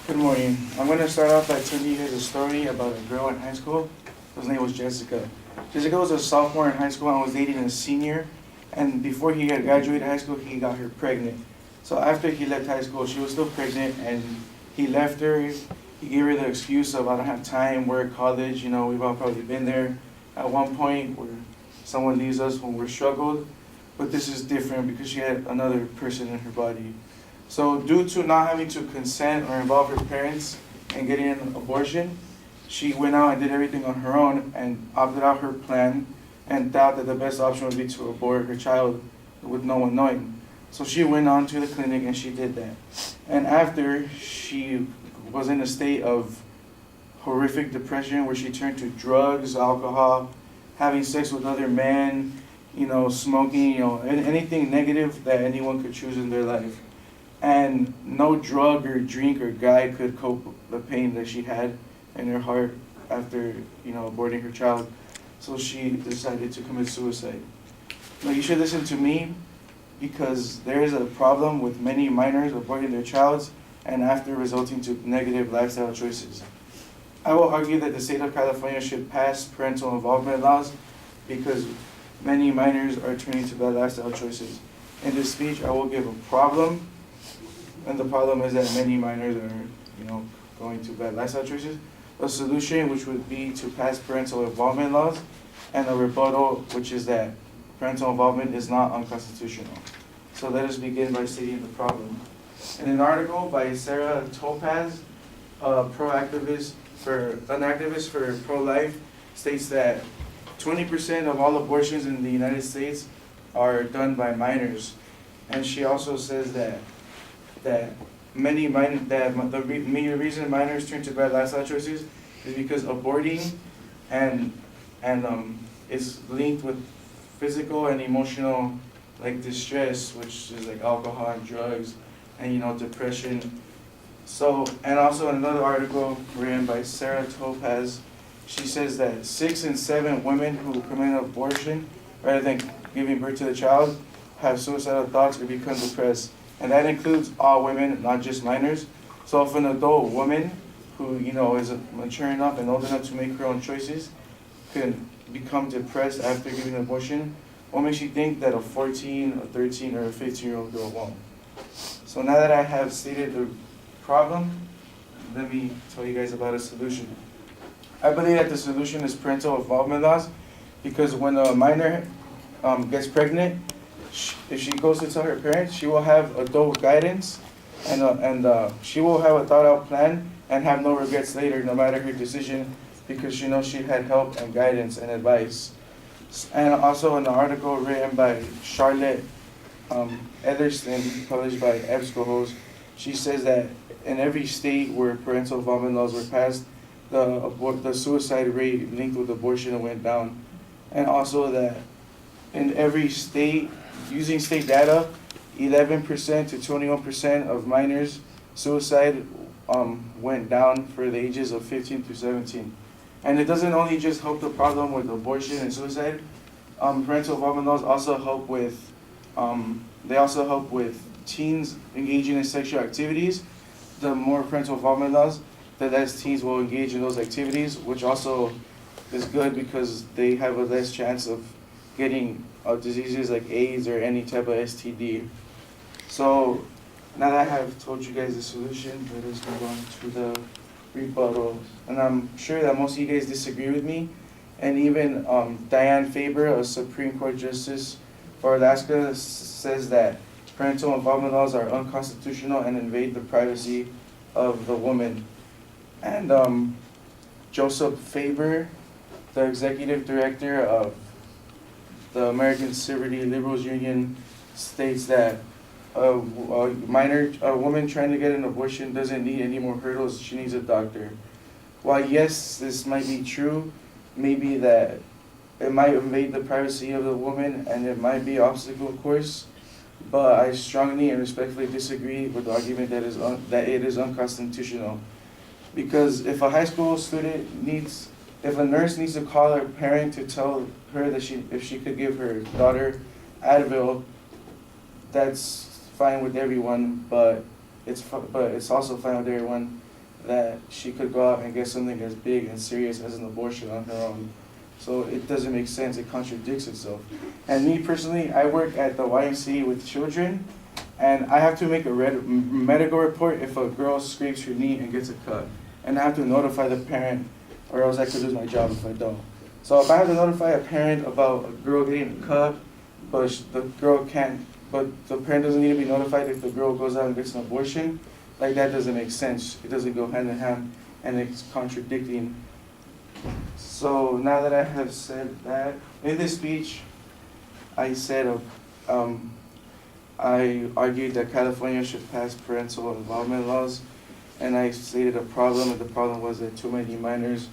Good morning. I'm going to start off by telling you guys a story about a girl in high school whose name was Jessica. Jessica was a sophomore in high school and was dating a senior, and before he had graduated high school, he got her pregnant. So after he left high school, she was still pregnant, and he left her. He gave her the excuse of, I don't have time, work, college, we've all probably been there at one point where someone leaves us when we're struggled, but this is different because she had another person in her body. So due to not having to consent or involve her parents in getting an abortion, she went out and did everything on her own and opted out her plan and thought that the best option would be to abort her child with no one knowing. So she went on to the clinic and she did that. And after, she was in a state of horrific depression where she turned to drugs, alcohol, having sex with other men, smoking, anything negative that anyone could choose in their life. And no drug or drink or guy could cope with the pain that she had in her heart after, aborting her child. So she decided to commit suicide. Now you should listen to me because there is a problem with many minors aborting their child and after resulting to negative lifestyle choices. I will argue that the state of California should pass parental involvement laws because many minors are turning to bad lifestyle choices. In this speech, I will give a problem. And the problem is that many minors are, going to bad lifestyle choices. A solution, which would be to pass parental involvement laws, and a rebuttal, which is that parental involvement is not unconstitutional. So let us begin by stating the problem. In an article by Sarah Topaz, an activist for pro-life, states that 20% of all abortions in the United States are done by minors. And she also says that the main reason minors turn to bad lifestyle choices is because aborting and is linked with physical and emotional distress, which is like alcohol and drugs and depression. So, and also in another article written by Sarah Topaz, she says that 6 in 7 women who commit an abortion rather than giving birth to the child have suicidal thoughts or become depressed. And that includes all women, not just minors. So if an adult woman who, is mature enough and old enough to make her own choices can become depressed after giving an abortion, what makes you think that a 14, a 13, or a 15-year-old girl won't? So now that I have stated the problem, let me tell you guys about a solution. I believe that the solution is parental involvement laws because when a minor gets pregnant, if she goes to tell her parents, she will have adult guidance and she will have a thought-out plan and have no regrets later, no matter her decision, because she knows she had help and guidance and advice. And also in the article written by Charlotte Etherston, published by EBSCOhost, she says that in every state where parental involvement laws were passed, the suicide rate linked with abortion went down. And also that in every state, using state data, 11% to 21% of minors' suicide went down for the ages of 15 to 17. And it doesn't only just help the problem with abortion and suicide. Parental involvement laws also help with teens engaging in sexual activities. The more parental involvement laws, the less teens will engage in those activities, which also is good because they have a less chance of getting diseases like AIDS or any type of STD. So now that I have told you guys the solution, let us move on to the rebuttal. And I'm sure that most of you guys disagree with me. And even Diane Faber, a Supreme Court Justice for Alaska, says that parental involvement laws are unconstitutional and invade the privacy of the woman. And Joseph Faber, the executive director of the American Civil Liberals Union, states that a woman trying to get an abortion doesn't need any more hurdles, she needs a doctor. While yes, this might be true, maybe that it might invade the privacy of the woman and it might be an obstacle course, but I strongly and respectfully disagree with the argument that it is unconstitutional. Because if a high school student if a nurse needs to call her parent to tell her that if she could give her daughter Advil, that's fine with everyone, but it's also fine with everyone that she could go out and get something as big and serious as an abortion on her own. So it doesn't make sense, it contradicts itself. And me personally, I work at the YMCA with children, and I have to make a medical report if a girl scrapes her knee and gets a cut. And I have to notify the parent, or else I could lose my job if I don't. So if I have to notify a parent about a girl getting a cut, but the girl can't, but the parent doesn't need to be notified if the girl goes out and gets an abortion, like that doesn't make sense. It doesn't go hand in hand, and it's contradicting. So now that I have said that, in this speech, I said, I argued that California should pass parental involvement laws, and I stated a problem, and the problem was that too many minors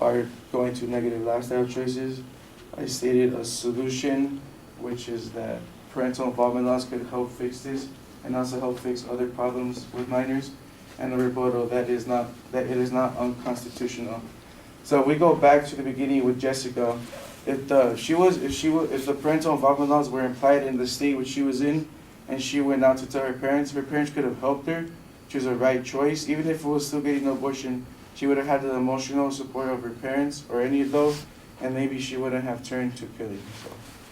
are going to negative lifestyle choices. I stated a solution, which is that parental involvement laws could help fix this, and also help fix other problems with minors, and a rebuttal that it is not unconstitutional. So we go back to the beginning with Jessica. If the parental involvement laws were implied in the state which she was in, and she went out to tell her parents could have helped her, which was a right choice. Even if it was still getting an abortion, she would have had the emotional support of her parents or any of those, and maybe she wouldn't have turned to killing herself.